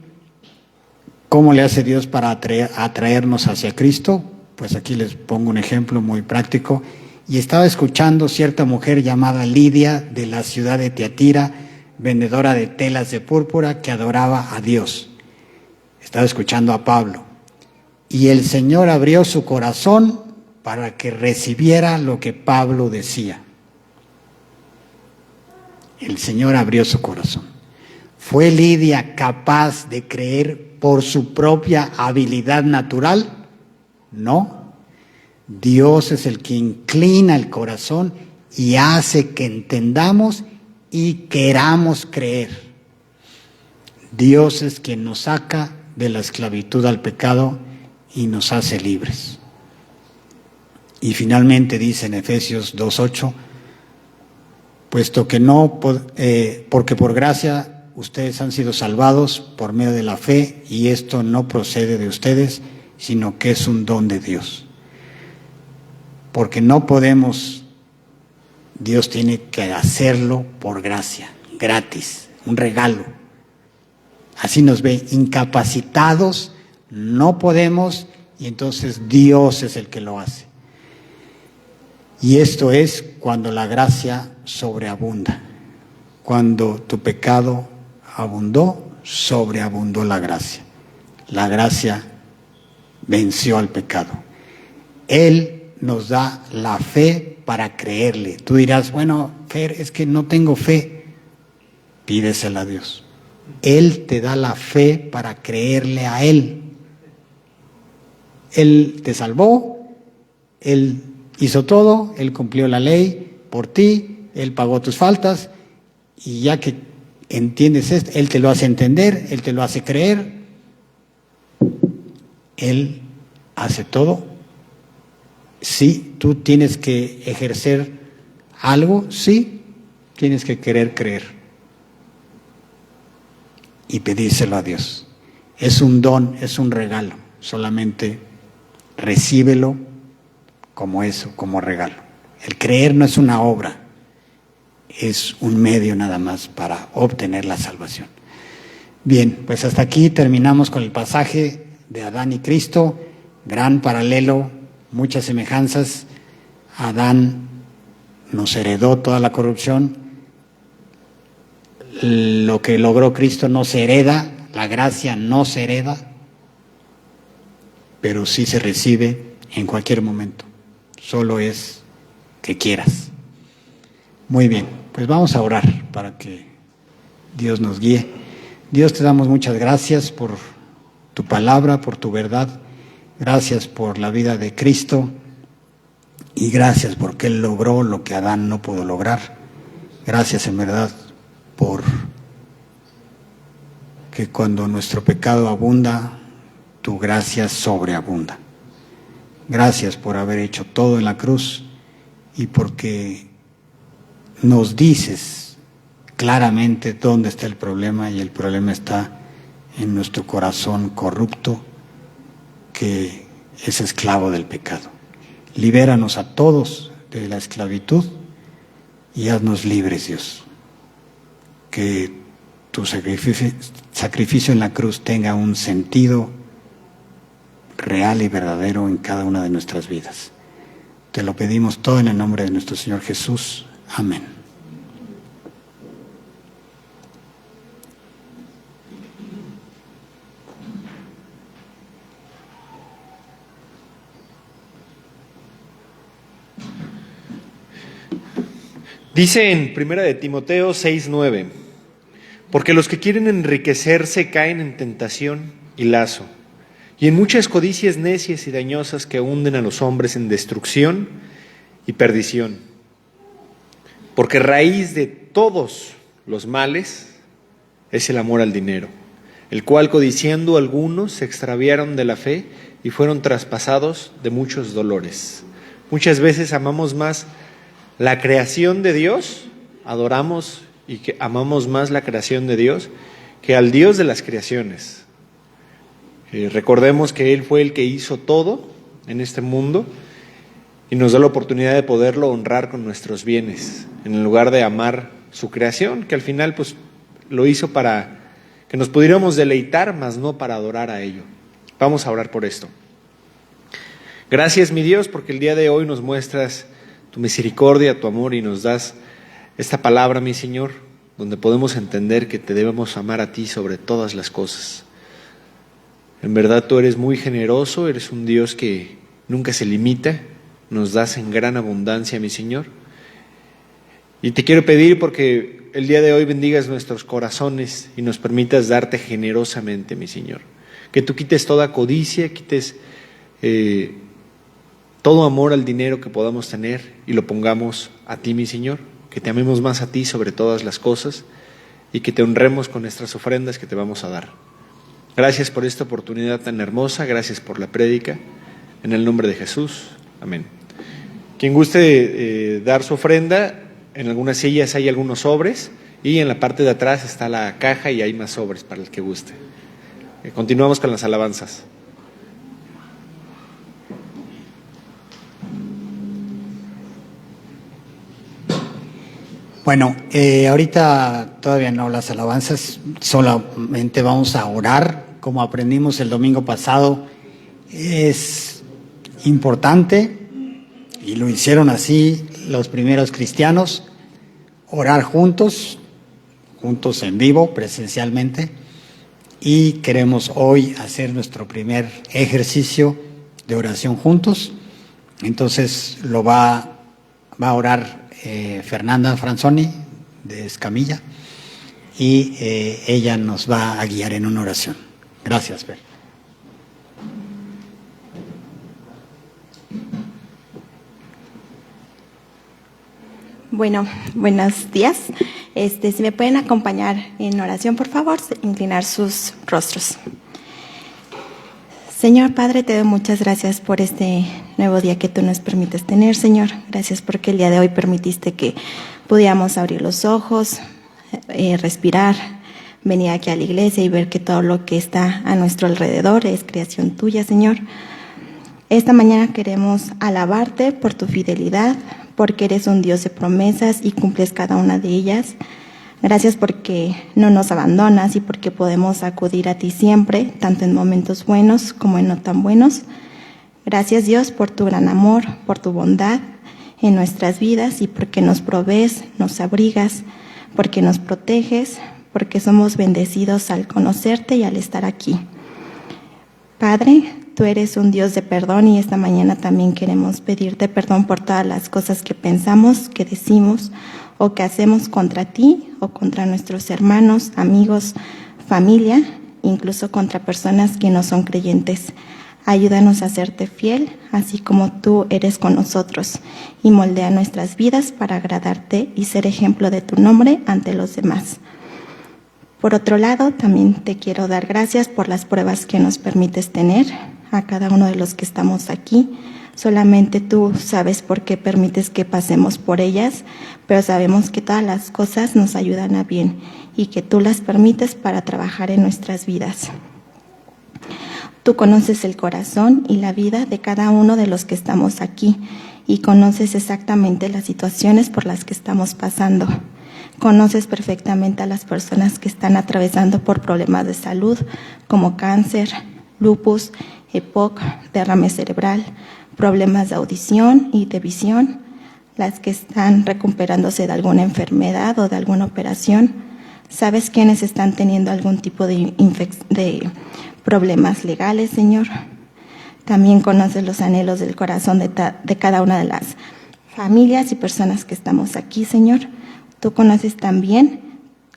cómo le hace Dios para atraernos hacia Cristo? Pues aquí les pongo un ejemplo muy práctico. Y estaba escuchando cierta mujer llamada Lidia de la ciudad de Tiatira, vendedora de telas de púrpura que adoraba a Dios. Estaba escuchando a Pablo. Y el Señor abrió su corazón para que recibiera lo que Pablo decía. El Señor abrió su corazón. ¿Fue Lidia capaz de creer por su propia habilidad natural? No. Dios es el que inclina el corazón y hace que entendamos y queramos creer. Dios es quien nos saca de la esclavitud al pecado y nos hace libres. Y finalmente dice en Efesios 2:8, puesto que porque por gracia ustedes han sido salvados por medio de la fe, y esto no procede de ustedes, sino que es un don de Dios. Porque no podemos, Dios tiene que hacerlo por gracia, gratis, un regalo. Así nos ve, incapacitados, no podemos, y entonces Dios es el que lo hace. Y esto es cuando la gracia sobreabunda. Cuando tu pecado abundó, sobreabundó la gracia. La gracia venció al pecado. Él nos da la fe para creerle. Tú dirás, bueno, Fer, es que no tengo fe. Pídesela a Dios. Él te da la fe para creerle a Él. Él te salvó, Él hizo todo, Él cumplió la ley por ti, Él pagó tus faltas, y ya que entiendes esto, Él te lo hace entender, Él te lo hace creer, Él hace todo. Sí, tú tienes que ejercer algo, sí, tienes que querer creer y pedírselo a Dios. Es un don, es un regalo, solamente recíbelo como eso, como regalo. El creer no es una obra, es un medio nada más para obtener la salvación. Bien, pues hasta aquí terminamos con el pasaje de Adán y Cristo, gran paralelo, muchas semejanzas. Adán nos heredó toda la corrupción, lo que logró Cristo no se hereda, la gracia no se hereda, pero sí se recibe en cualquier momento, solo es que quieras. Muy bien, pues vamos a orar para que Dios nos guíe. Dios, te damos muchas gracias por tu palabra, por tu verdad, gracias por la vida de Cristo y gracias porque Él logró lo que Adán no pudo lograr. Gracias en verdad por que cuando nuestro pecado abunda, tu gracia sobreabunda. Gracias por haber hecho todo en la cruz y porque nos dices claramente dónde está el problema, y el problema está en nuestro corazón corrupto que es esclavo del pecado. Libéranos a todos de la esclavitud y haznos libres, Dios. Que tu sacrificio en la cruz tenga un sentido real y verdadero en cada una de nuestras vidas. Te lo pedimos todo en el nombre de nuestro Señor Jesús. Amén. Dice en 1 de Timoteo 6:9, porque los que quieren enriquecerse caen en tentación y lazo, y en muchas codicias necias y dañosas que hunden a los hombres en destrucción y perdición. Porque raíz de todos los males es el amor al dinero, el cual codiciando algunos se extraviaron de la fe y fueron traspasados de muchos dolores. Muchas veces amamos más la creación de Dios, adoramos y que amamos más la creación de Dios que al Dios de las creaciones. Recordemos que Él fue el que hizo todo en este mundo y nos da la oportunidad de poderlo honrar con nuestros bienes, en lugar de amar su creación, que al final pues lo hizo para que nos pudiéramos deleitar, mas no para adorar a ello. Vamos a orar por esto. Gracias, mi Dios, porque el día de hoy nos muestras tu misericordia, tu amor, y nos das esta palabra, mi Señor, donde podemos entender que te debemos amar a ti sobre todas las cosas. En verdad tú eres muy generoso, eres un Dios que nunca se limita, nos das en gran abundancia, mi Señor. Y te quiero pedir porque el día de hoy bendigas nuestros corazones y nos permitas darte generosamente, mi Señor. Que tú quites toda codicia, quites todo amor al dinero que podamos tener y lo pongamos a ti, mi Señor. Que te amemos más a ti sobre todas las cosas y que te honremos con nuestras ofrendas que te vamos a dar. Gracias por esta oportunidad tan hermosa, gracias por la prédica. En el nombre de Jesús, amén. Quien guste dar su ofrenda, en algunas sillas hay algunos sobres y en la parte de atrás está la caja y hay más sobres para el que guste. Continuamos con las alabanzas. Bueno, ahorita todavía no las alabanzas, solamente vamos a orar, como aprendimos el domingo pasado. Es importante, y lo hicieron así los primeros cristianos, orar juntos en vivo, presencialmente, y queremos hoy hacer nuestro primer ejercicio de oración juntos. Entonces lo va a orar Fernanda Franzoni de Escamilla, y ella nos va a guiar en una oración. Gracias, Fer. Bueno, buenos días. Si me pueden acompañar en oración, por favor, inclinar sus rostros. Señor Padre, te doy muchas gracias por este nuevo día que tú nos permites tener, Señor. Gracias porque el día de hoy permitiste que pudiéramos abrir los ojos, respirar, venir aquí a la iglesia y ver que todo lo que está a nuestro alrededor es creación tuya, Señor. Esta mañana queremos alabarte por tu fidelidad, porque eres un Dios de promesas y cumples cada una de ellas. Gracias porque no nos abandonas y porque podemos acudir a ti siempre, tanto en momentos buenos como en no tan buenos. Gracias, Dios, por tu gran amor, por tu bondad en nuestras vidas y porque nos provees, nos abrigas, porque nos proteges, porque somos bendecidos al conocerte y al estar aquí. Padre, tú eres un Dios de perdón y esta mañana también queremos pedirte perdón por todas las cosas que pensamos, que decimos o que hacemos contra ti o contra nuestros hermanos, amigos, familia, incluso contra personas que no son creyentes. Ayúdanos a serte fiel, así como tú eres con nosotros, y moldea nuestras vidas para agradarte y ser ejemplo de tu nombre ante los demás. Por otro lado, también te quiero dar gracias por las pruebas que nos permites tener a cada uno de los que estamos aquí. Solamente tú sabes por qué permites que pasemos por ellas, pero sabemos que todas las cosas nos ayudan a bien y que tú las permites para trabajar en nuestras vidas. Tú conoces el corazón y la vida de cada uno de los que estamos aquí y conoces exactamente las situaciones por las que estamos pasando. Conoces perfectamente a las personas que están atravesando por problemas de salud como cáncer, lupus, EPOC, derrame cerebral, problemas de audición y de visión, las que están recuperándose de alguna enfermedad o de alguna operación. Sabes quiénes están teniendo algún tipo de problemas legales, Señor. También conoces los anhelos del corazón de cada una de las familias y personas que estamos aquí, Señor. Tú conoces también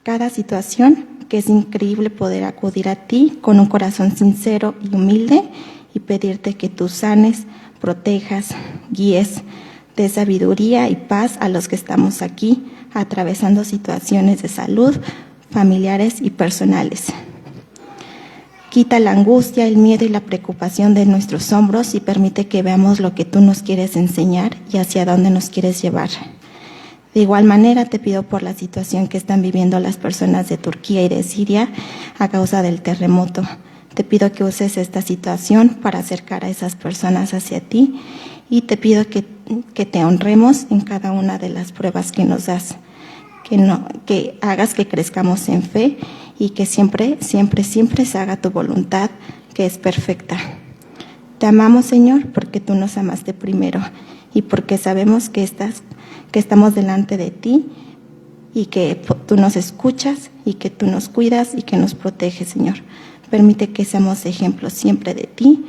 cada situación, que es increíble poder acudir a ti con un corazón sincero y humilde y pedirte que tú sanes, protejas, guíes, des sabiduría y paz a los que estamos aquí atravesando situaciones de salud, familiares y personales. Quita la angustia, el miedo y la preocupación de nuestros hombros y permite que veamos lo que tú nos quieres enseñar y hacia dónde nos quieres llevar. De igual manera, te pido por la situación que están viviendo las personas de Turquía y de Siria a causa del terremoto. Te pido que uses esta situación para acercar a esas personas hacia ti y te pido que te honremos en cada una de las pruebas que nos das, que hagas que crezcamos en fe y que siempre, siempre, siempre se haga tu voluntad, que es perfecta. Te amamos, Señor, porque tú nos amaste primero y porque sabemos que estamos delante de ti y que tú nos escuchas y que tú nos cuidas y que nos proteges, Señor. Permite que seamos ejemplos siempre de ti,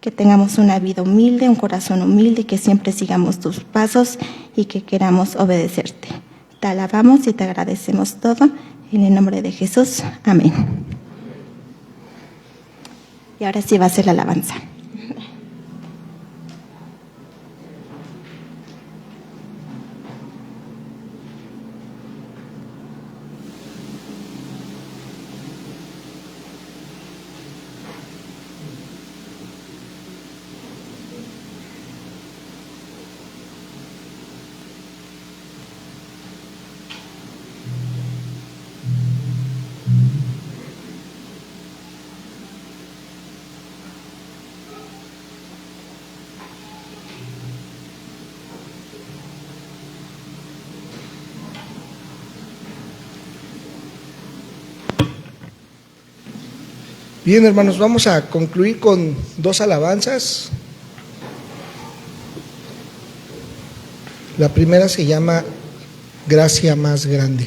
que tengamos una vida humilde, un corazón humilde y que siempre sigamos tus pasos y que queramos obedecerte. Te alabamos y te agradecemos todo en el nombre de Jesús. Amén. Y ahora sí va a ser la alabanza. Bien, hermanos, vamos a concluir con 2 alabanzas. La primera se llama Gracia más grande.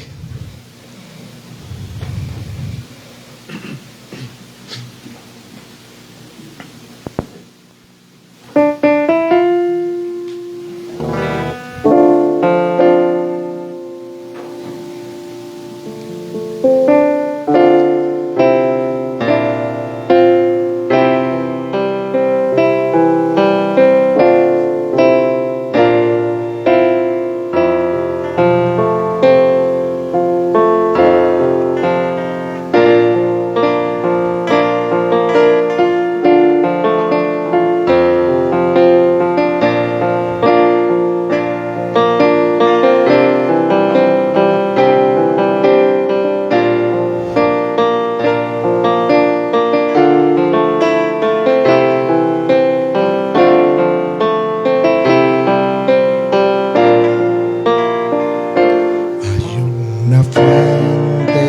Una fuente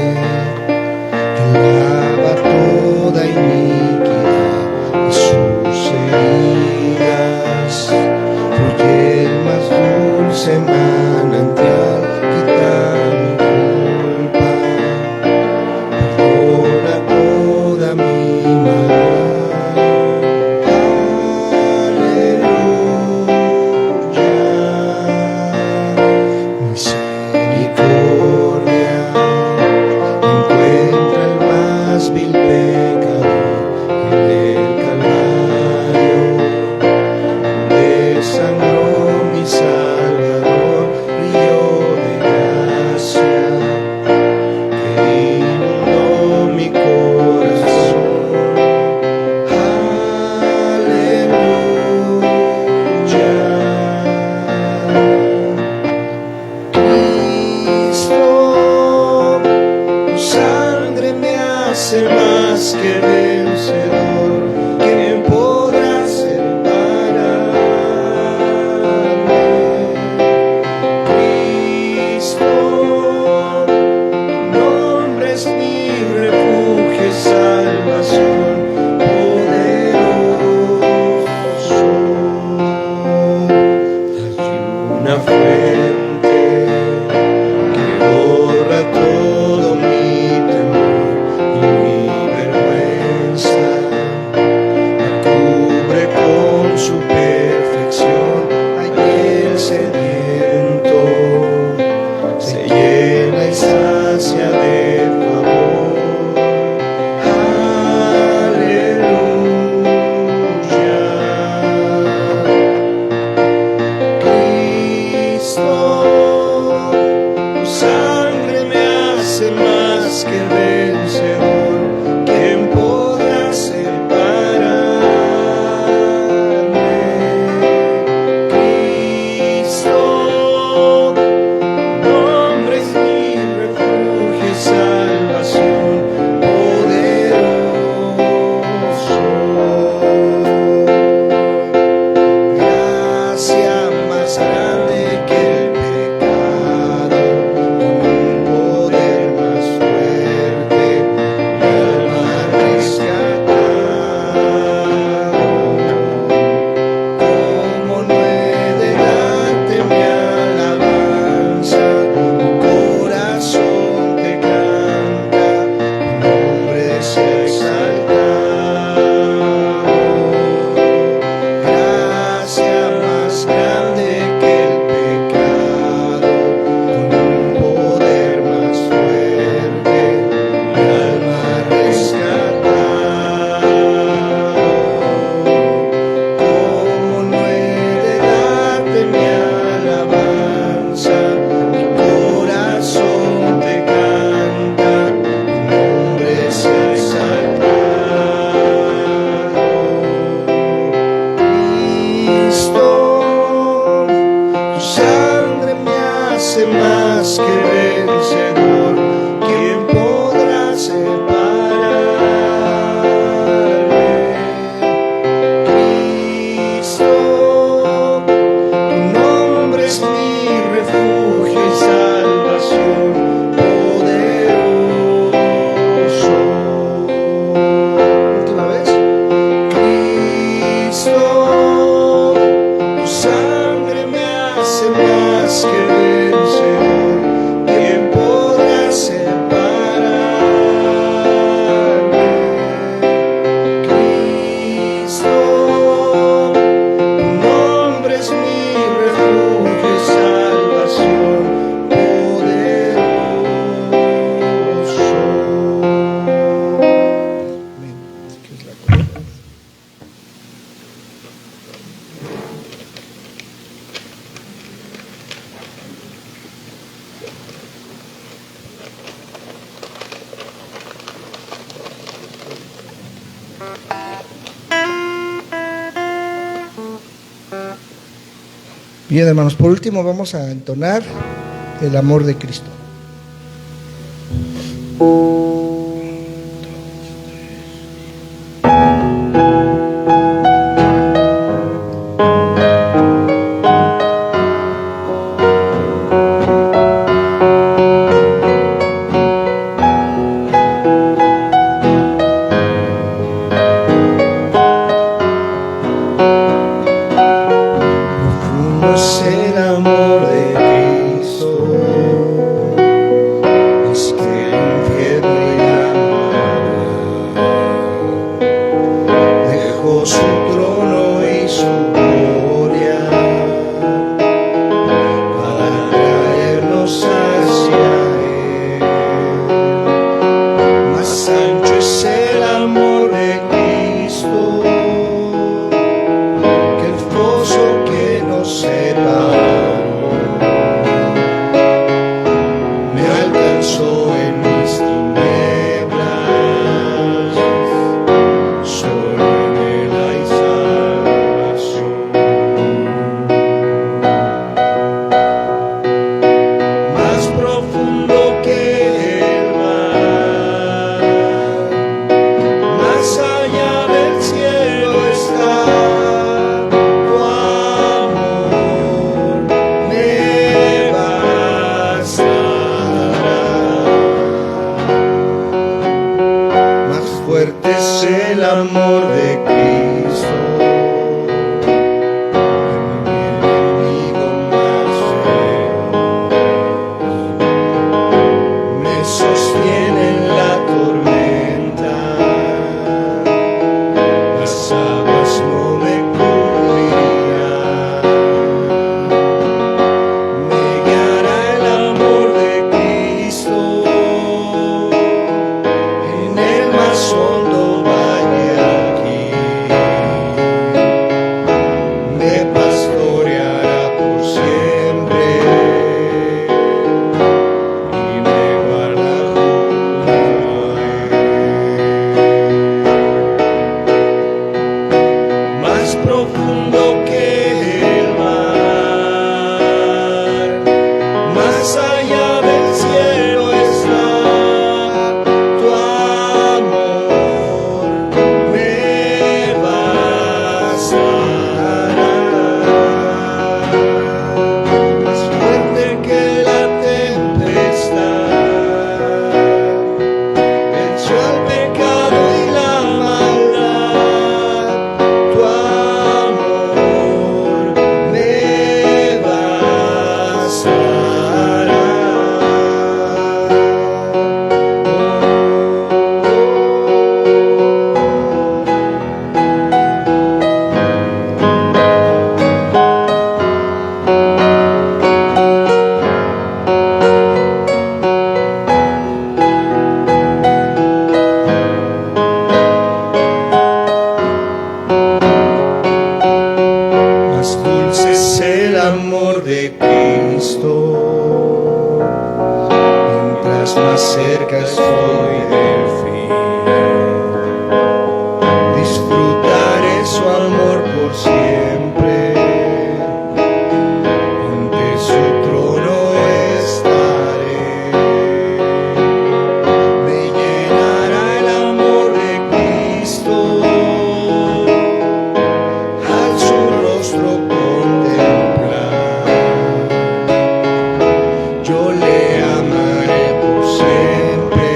que lava toda iniquidad, y sus heridas fluye el más dulce manantial, quita mi culpa, perdona toda mi maldad. Aleluya. Misericordia encuentra el más vil pecador en el Calvario, desangró mi Salvador, río de gracia que inundó mi corazón. Cristo, tu sangre me hace más que vencedor. ¿Quién podrá separarme? Cristo, tu nombre es mi refugio y salvación, poderoso. Hay una fuente que borra todo mi temor y mi vergüenza. Bien, hermanos, por último vamos a entonar el amor de Cristo. Profundo es el amor de Cristo, es que el infierno y la muerte dejó su trono y su gloria para traernos hacia Él. Más ancho es el amor de Cristo que el foso que nos separó. Me alcanzó en mis tinieblas, solo en Él hay salvación. Más profundo que el mar, más allá del cielo está tu amor, me bastará. Más fuerte es el amor de Cristo que mi enemigo más feroz. Me sostiene en la tormenta, las aguas no me cubrirán. Me guiará el amor de Cristo en el más hondo valle aquí. Me pastoreará por siempre y me guarda junto a Él. Más profundo que el mar, más allá del cielo está tu amor, me bastará. Más fuerte que la tempestad, venció al pecado y la maldad. Tu amor me bastará. Más dulce es el amor de Cristo, mientras más cerca estoy del fin. Disfrutaré su amor por siempre, ante su trono estaré. Me llenará el amor de Cristo, al su rostro contemplar. Yo le amaré por siempre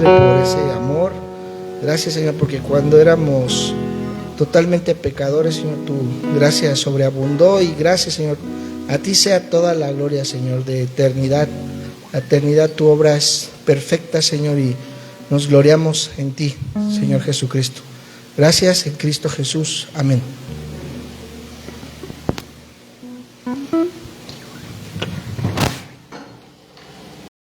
Padre, por ese amor. Gracias, Señor, porque cuando éramos totalmente pecadores, Señor, tu gracia sobreabundó. Y gracias, Señor, a ti sea toda la gloria, Señor, de eternidad a eternidad. Tu obra es perfecta, Señor, y nos gloriamos en ti, Señor Jesucristo. Gracias en Cristo Jesús. Amén.